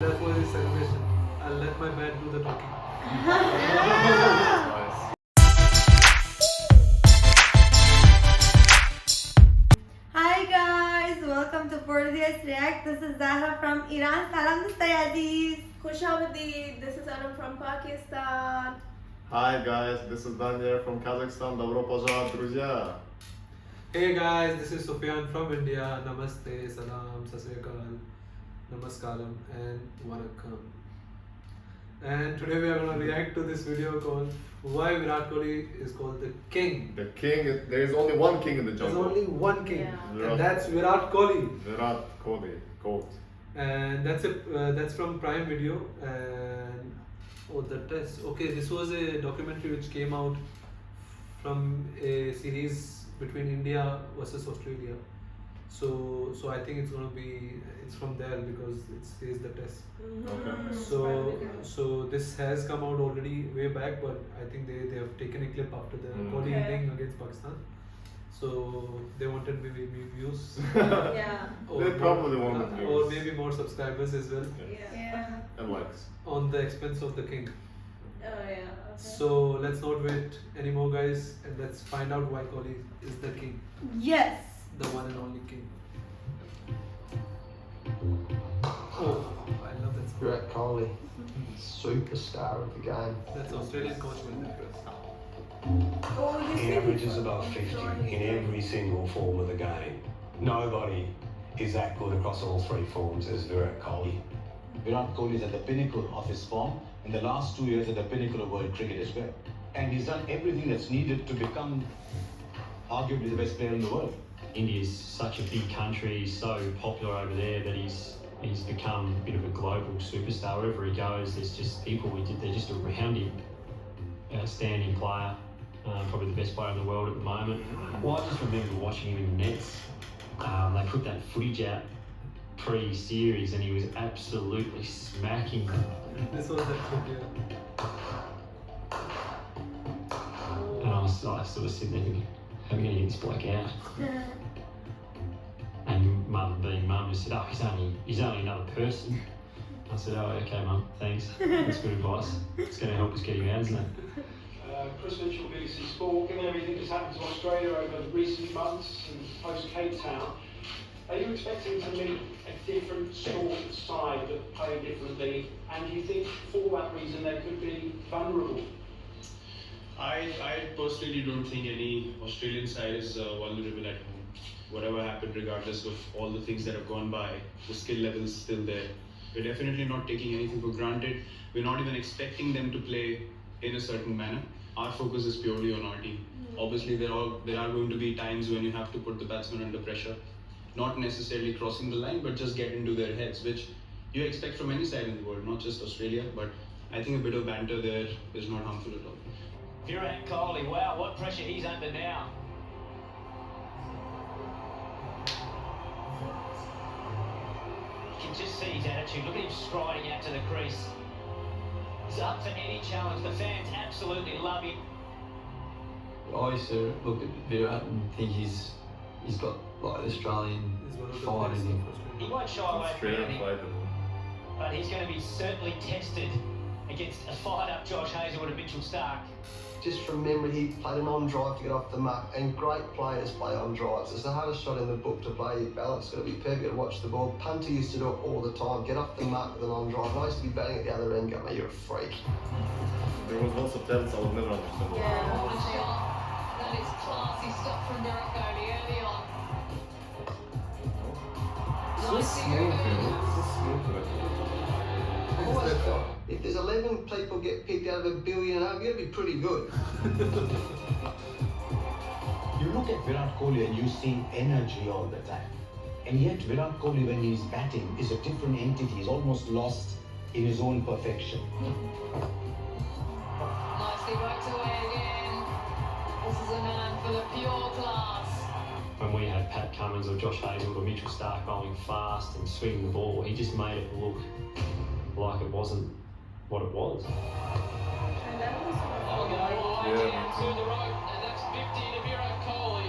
That was his celebration. I'll let my man do the talking. Nice. Hi guys, welcome to Portia's React. This is Zahra from Iran. Salam Aziz. Khushavadi, this is Anam from Pakistan. Hi guys, this is Daniel from Kazakhstan. Добро пожаловать, друзья. Hey guys, this is Sufyan from India. Namaste, salam, sasriyakal, namaskaram, and vanakkam. And today we are going to react to this video called Why Virat Kohli is called the King. The king, there is only one king in the There's jungle. only one king, Yeah. and that's Virat Kohli. Virat Kohli, GOAT. And that's from Prime Video. And the test. Okay, this was a documentary which came out from a series between India versus Australia. So I think it's from there because it says the test. Okay. So this has come out already way back, but I think they have taken a clip after the Kohli Okay. inning against Pakistan. So they wanted maybe views. Yeah. They probably wanted views. Or maybe more subscribers as well, Yeah. And likes. on the expense of the king. Oh yeah. Okay. So let's not wait anymore, guys, and let's find out why Kohli is the king, Yes. the one and only king. Oh, I love that song. Virat Kohli, superstar of the game. That's Australian coach will be Oh, you He said averages it. above 50 in every single form of the game. Nobody is that good across all three forms as Virat Kohli. Virat Kohli is at the pinnacle of his form. In the last 2 years, at the pinnacle of world cricket as well. And he's done everything that's needed to become arguably the best player in the world. India's such a big country, he's so popular over there that he's become a bit of a global superstar. Wherever he goes, there's just people they're just around him. Outstanding player, probably the best player in the world at the moment. Well, I just remember watching him in the nets. They put that footage out pre-series and he was absolutely smacking them. This was that clip, yeah. And I was sort of sitting there thinking, how are we going to get this bloke out? And mum, being mum, just said, oh, he's only another person. I said, oh, okay, mum, thanks. That's good advice. It's going to help us get him out, isn't it? Chris Mitchell, BBC Sport. Given everything that's happened to Australia over recent months and post Cape Town, are you expecting to meet a different sort of side that play differently? And do you think for that reason they could be vulnerable? I personally don't think any Australian side is vulnerable at home. Whatever happened, regardless of all the things that have gone by, the skill level is still there. We're definitely not taking anything for granted. We're not even expecting them to play in a certain manner. Our focus is purely on our team. Obviously, there are going to be times when you have to put the batsman under pressure. Not necessarily crossing the line, but just get into their heads, which you expect from any side in the world, not just Australia. But I think a bit of banter there is not harmful at all. Virat Kohli, wow, what pressure he's under now. You can just see his attitude. Look at him striding out to the crease. He's up for any challenge. The fans absolutely love him. I used to look at Virat and think he's got like Australian He's one of the fight best in him. of Australia. He won't shy away from Australian anything, fighter. but he's going to be certainly tested against a fired-up Josh Hazlewood and Mitchell Starc. Just from memory, he played an on-drive to get off the mark, and great players play on drives. It's the hardest shot in the book to play. Your balance got to be perfect to watch the ball. Punter used to do it all the time, get off the mark with an on-drive. I used to be batting at the other end, going, mate, you're a freak. There was lots of talents I would never understand. That is classy stuff from Virat Kohli early on. So smooth, so smooth. Always felt, if there's 11 people get picked out of 1 billion, you're going to be pretty good. You look at Virat Kohli and you see energy all the time. And yet Virat Kohli, when he's batting, is a different entity. He's almost lost in his own perfection. Nicely worked away again. This is a man full of pure class. When we had Pat Cummins or Josh Hazlewood or Mitchell Starc going fast and swinging the ball, he just made it look like it wasn't what it was. And that was Yeah. To the right, and that's 50 to Virat Kohli.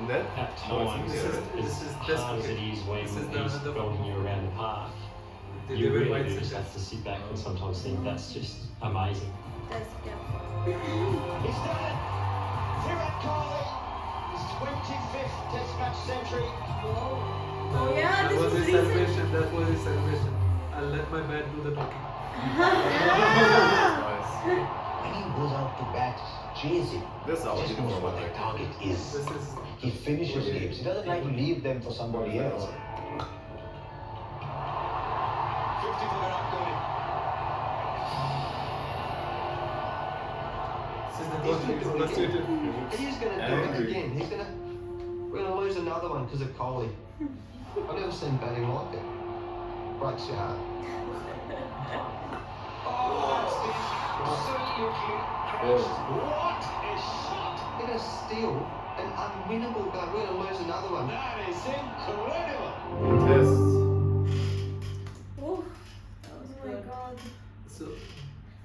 Net? At times, This is as hard as it is when This is he's the- belting you around the park, They you live in really white do just centers. have to sit back and sometimes think that's just amazing. Test cricket. He's done it! Virat Kohli, his 25th Test match century. Oh yeah, that this was was his recent. celebration. That was his celebration. I'll let my bat do the talking. Nice. When he goes out to bat, chasing, This is our just knows what uniform. their target is. This is He finishes games. He doesn't like to leave them for somebody else. 50 for Virat Kohli. this is the He's first gonna do it frustrated. again. He's going to do it Angry. again. We're going to lose another one because of Kohli. I've never seen batting like it. Breaks your heart. What a shot! They're going to steal an unwinnable bat. We're going to lose another one. That is incredible! Test. Oh my god.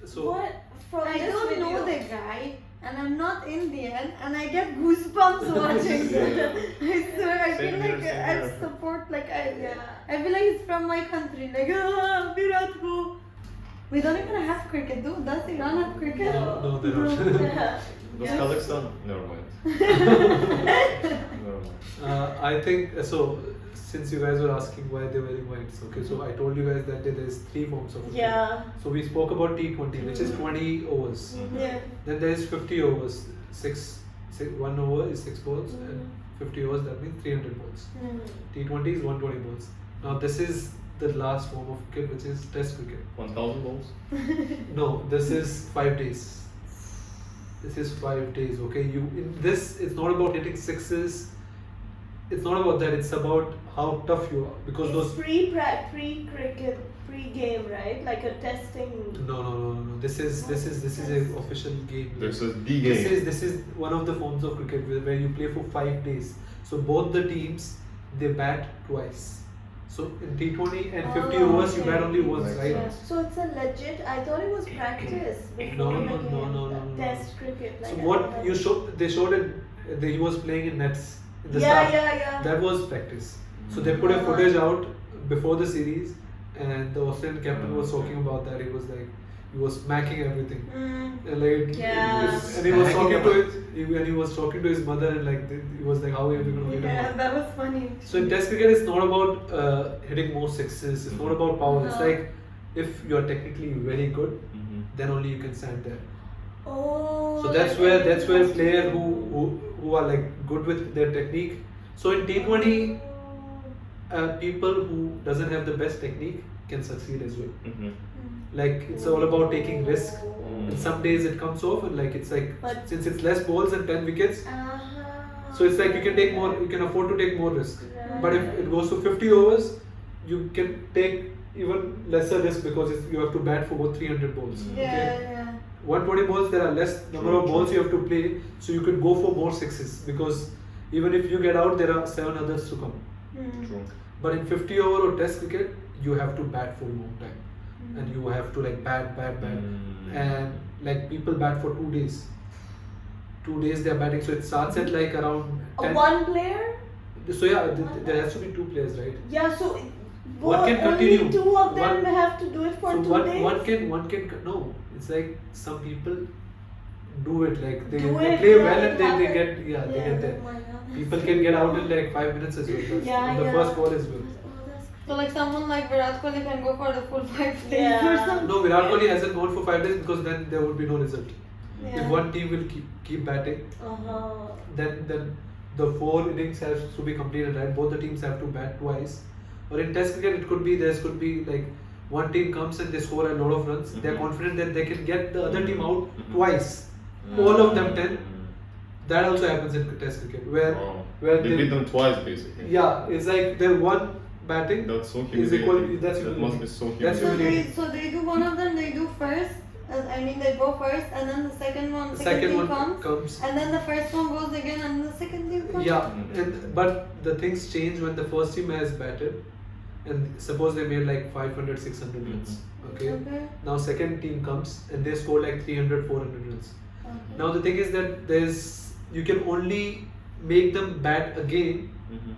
So What? From I this don't know video? the guy, and I'm not Indian, and I get goosebumps watching this. I swear, I Same feel here, like same I here. support, like Yeah. I feel like it's from my country, like Virat Kohli. We don't even have cricket, though. Does Iran have cricket? no, they don't. Does Kazakhstan? Never mind. Never mind. I think so. Since you guys were asking why they're wearing whites, okay. So I told you guys that there's 3 forms of cricket. Yeah. So we spoke about T20, which is 20 overs. Yeah. Then there is 50 overs. 1 over is 6 balls, and 50 overs, that means 300 balls. T20 is 120 balls. Now this is the last form of cricket, which is Test cricket. 1,000 balls? No, this is 5 days. This is 5 days. Okay, in this, it's not about hitting sixes. It's not about that. It's about how tough you are, because It's those. pre-cricket, pre-game, right? Like a testing. No. This is an official game. This is the game. This is one of the forms of cricket where you play for 5 days. So both the teams, they bat twice. So in T20 and 50 overs, you bat only once, Makes right? sense. So it's a legit. I thought it was practice before No, the no, game. no, no, no, no. Test cricket. Like So I what thought you that- showed, they showed it. He was playing in nets in the Yeah, start. yeah. That was practice. So they put a footage out before the series, and the Australian captain was talking about that. He was like, he was smacking everything. And like, Yeah. and he was talking to his mother, and like he was like, how are you going to get Yeah, him? that was funny. So in Test cricket, it's not about hitting more sixes. It's not about power. It's like if you're technically very good, then only you can stand there. Oh. So that's where players who are like good with their technique. So in T20, people who doesn't have the best technique can succeed as well. Like it's all about taking risk. And some days it comes off, and like it's like But- since it's less balls and 10 wickets, so it's like you can take more. You can afford to take more risk. But if it goes to 50 overs, you can take even lesser risk because you have to bat for about 300 balls. Yeah. 120 balls, there are less number of balls you have to play, so you could go for more sixes because even if you get out, there are 7 others to come. True. But in 50 over or Test cricket, you have to bat for a long time, and you have to like bat, and like people bat for 2 days. 2 days they are batting, so it starts at like around 10. One player? So yeah, there has to be 2 players, right? Yeah. So. One can only continue. 2 of them One- have to do it for So 2 days. one can no. It's like some people do it like they Do play it, well yeah, and it they happens. get they get there. Oh my God. People can get out in like 5 minutes as well. Yeah, on the yeah. first ball as well. So like someone like Virat Kohli can go for the full 5 days Yeah. or something. No, Virat Kohli hasn't gone for 5 days because then there would be no result. Yeah. If one team will keep batting, then the 4 innings has to be completed, right? Both the teams have to bat twice. Or in Test cricket, it could be like one team comes and they score a lot of runs. They're confident that they can get the other team out twice, all of them 10. That also happens in Test cricket, where They beat them twice basically. yeah, it's like they're one batting That's so is equal. humiliating. That's That must be so That's humiliating. So they do one of them, they do first. I mean, they go first, and then the second Second team one comes, and then the first one goes again, and the second team comes. Yeah, but the things change when the first team has batted, and suppose they made like 500, 600 runs. Okay. Now second team comes and they score like 300, 400 runs. Now the thing is that you can only make them bat again,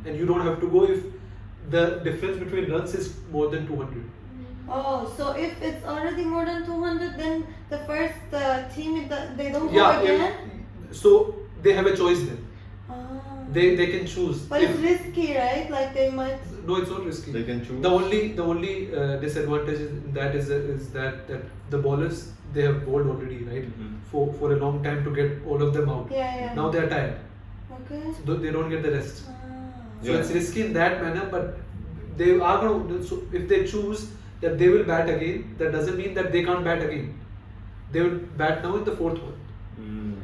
and you don't have to go if the difference between runs is more than 200. Oh, so if it's already more than 200, then the first team, they don't go Yeah, again? so they have a choice then. Ah. They can choose. But it's risky, right? Like they might. No, it's not risky. They can choose. The only disadvantage in that is that the bowlers, they have bowled already, right? For a long time to get all of them out. Yeah. Now they are tired. Okay. So they don't get the rest. Ah. So it's risky in that manner, but they are going to. So if they choose that they will bat again, that doesn't mean that they can't bat again. They will bat now in the fourth one.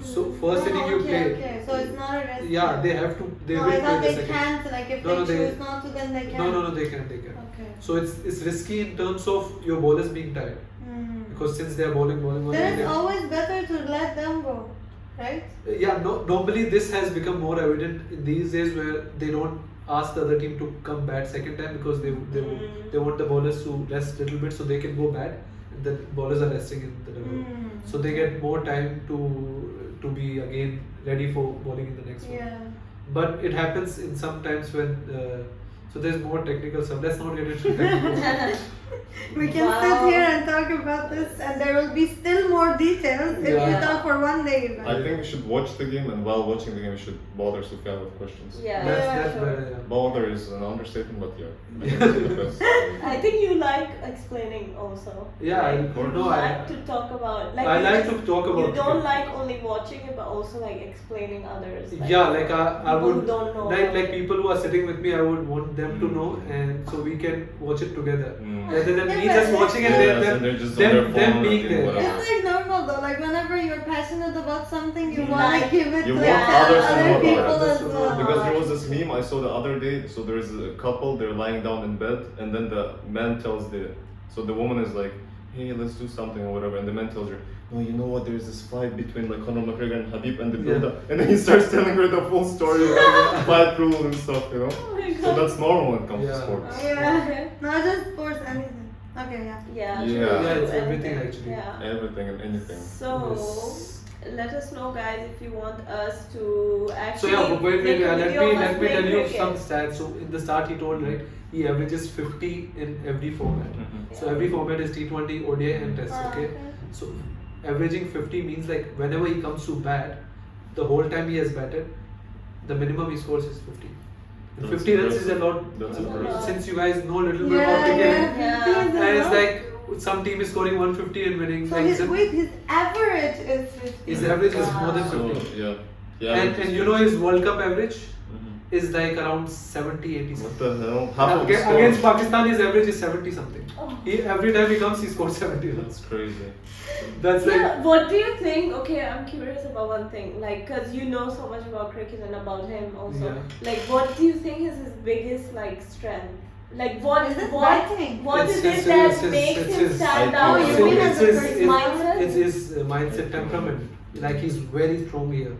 So first inning you play. Okay. So it's not a risk. Yeah, they have to. They No, will I play thought the they second. can't. Like if No, they no, choose not to, then they can. No, they can. Okay. So it's risky in terms of your bowlers being tired. Because since they are bowling. Then it's always better to let them go, right? Yeah, normally this has become more evident in these days where they don't ask the other team to come bat second time because they want the bowlers to rest little bit so they can go bat. And the bowlers are resting in the double. So they get more time to be again ready for bowling in the next one. Yeah. But it happens in some times when so there's more technical stuff. Let's not get into technical. We can sit here and talk about this, and there will be still more details if we talk for one day. Even. I think we should watch the game, and while watching the game, we should bother Sufyan with questions. Yeah. That's sure. better. Bother is an understatement, but yeah. I think it's the best. I think you like explaining also. Yeah, Like, I you know. like to talk about. Like I you like just- to talk about You don't cricket. like only watching it, but also like explaining others. Yeah, like I people would who don't know. like people who are sitting with me, I would want them to know, and so we can watch it together rather than me just watching it. and they're just on their them phone being or there. whatever. It's like normal though. Like whenever you're passionate about something, you You want to like- give it You to want tell others to other know people about it. as well. Because there was this meme I saw the other day. So there's a couple, they're lying down in bed, and then the man tells so the woman is like, hey, let's do something or whatever, and the man tells her, no, you know what? There's this fight between like Conor McGregor and Habib and the build-up, and then he starts telling her the full story, like, fight rules and stuff, you know. Oh my So God. that's normal when it comes to Yeah. sports. Yeah. Not just sports, anything. Okay, yeah. Yeah. Yeah. true, Yeah, it's true, everything anything. actually. Yeah. Everything and anything. So let us know, guys, if you want us to So actually. yeah, but wait, make a let video of us me tell playing you cricket. some stats. So in the start he told, right, he averages 50 in every format. So every format is T20, ODI and Test. Okay. So averaging 50 means like whenever he comes to bat, the whole time he has batted, the minimum he scores is 50. And That's 50 runs is a impressive. lot. That's impressive. Since you guys know a little bit about cricket, Yeah. and it's like some team is scoring 150 and winning. So like his average is 50. his average is more than So 50. yeah. And you know his World Cup average is like around 70, 80 What something. the hell? Half of the Against score. Pakistan, his average is 70 something. Oh. Every time he comes, he scores 70 runs. That's crazy. That's like. Yeah, what do you think? Okay, I'm curious about one thing. Like, cause you know so much about cricket and about him also. Yeah. Like, what do you think is his biggest like strength? Like, what Is it what batting? what It's is his- it that it's his- makes it's him his stand IQ. out? Oh, you So mean it's as a his- person? it's- mindset? It's his mindset, temperament. Like he's very strong here.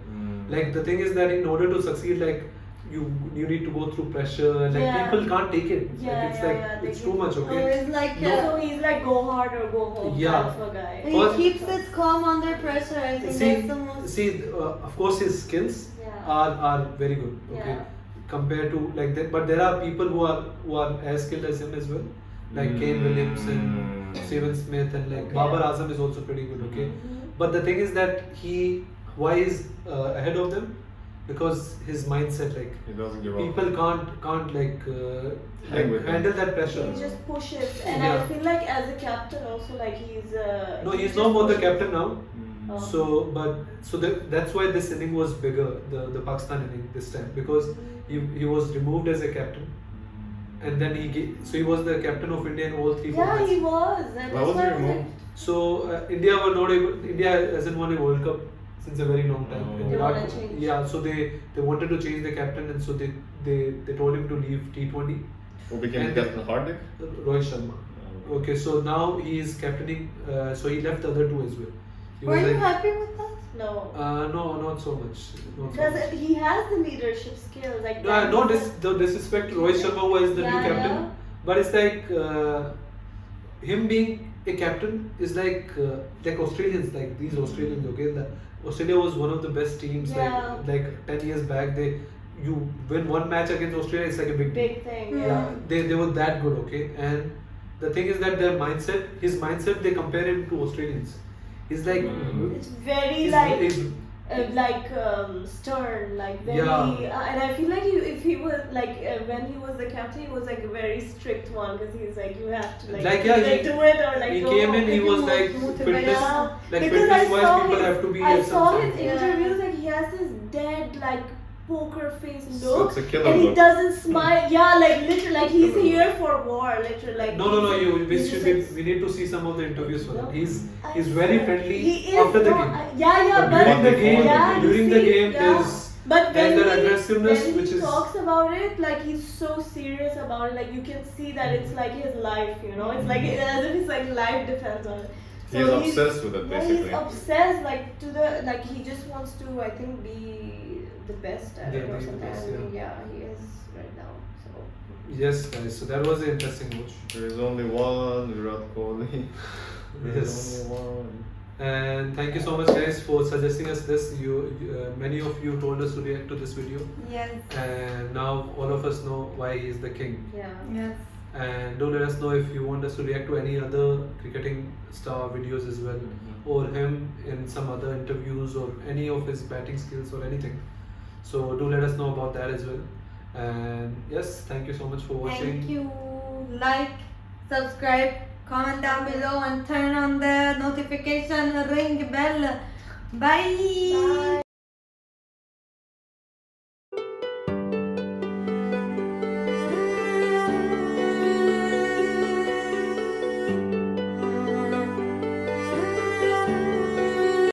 Like the thing is that in order to succeed, like you need to go through pressure. Like Yeah. people can't take it. Yeah, Like it's yeah, like yeah, they it's can- too much. Oh, Okay. it's like So he's like go hard or go home Yeah. kind of a guy. he First- keeps it calm under pressure. I think that's the most. See, of course his skills Yeah. are very good. Okay. Yeah. Compared to like that, but there are people who are as skilled as him as well. Like Kane Williamson, Steven Smith, and like Okay. Babar Azam is also pretty good. Okay. But the thing is that why is ahead of them? Because his mindset, like He doesn't give up. people can't like Hang with him. handle that pressure. He just pushes, and I Yeah. feel like as a captain also, like he's. No, he's just no more the pushes. captain now. Oh. So that's why this inning was bigger, the Pakistan inning this time, because he was removed as a captain, and then he was the captain of India in all three Yeah, formats. he was. And Why that's was he why I was removed? like, So India were not able. India hasn't won a World Cup since a very long time. Oh. And They Virat- wanna change. Yeah, so they wanted to change the captain, and so they told him to leave T20. Who became And- Captain Hardik? Rohit Sharma. Okay, so now he is captaining. So he left the other two as well. He Were was you like- happy with that? no. No, not so much. Not so Because much. he has the leadership skills. Like No, that. no disrespect to Rohit Sharma, who is the new Yeah, captain. yeah. But it's like him being a captain is like Australians, like these Australians. Okay, Australia was one of the best teams. Yeah. Like 10 years back, you win one match against Australia, it's like a big deal. Big thing. Hmm. Yeah. They were that good. Okay, and the thing is that their mindset, his mindset, they compare him to Australians. He's like, It's very he's- stern, like very, Yeah. and I feel like if he was like when he was the captain, he was like a very strict one because he's like you have to Like, yeah, either he- do it or like he go came home. in, he was like motivated. fitness, Yeah, like because fitness wise, saw people his- have to be I at saw some his side. interviews, like he has this dead like poker face So look, it's a killer and he look. doesn't smile. Yeah, like literally, like he's here for war, literally. Like No, he's we just should like- we need to see some of the interviews for him. He's I very swear. friendly He is after the not- game. Yeah, But during the But game, yeah, you during the see, game, yeah. there's But there's when that he, aggressiveness when which he is talks about it, like he's so serious about it, like you can see that it's like his life, you know. It's like as if his like life depends on it. He's obsessed with it, Yeah, basically. he's obsessed, like to the like he just wants to, I think, be the best at Yeah, it or be the something. best, And yeah, he is right now. So yes, guys. So that was an interesting watch. There is only one Virat Kohli. There is Yes. only one. And thank you so much, guys, for suggesting us this. Many of you told us to react to this video, Yes. and now all of us know why he is the king. yeah. Yes. And do let us know if you want us to react to any other cricketing star videos as well, or him in some other interviews, or any of his batting skills or anything. So do let us know about that as well. And yes, thank you so much for watching. Thank you. Like, subscribe, comment down below, and turn on the notification ring bell. Bye. Bye.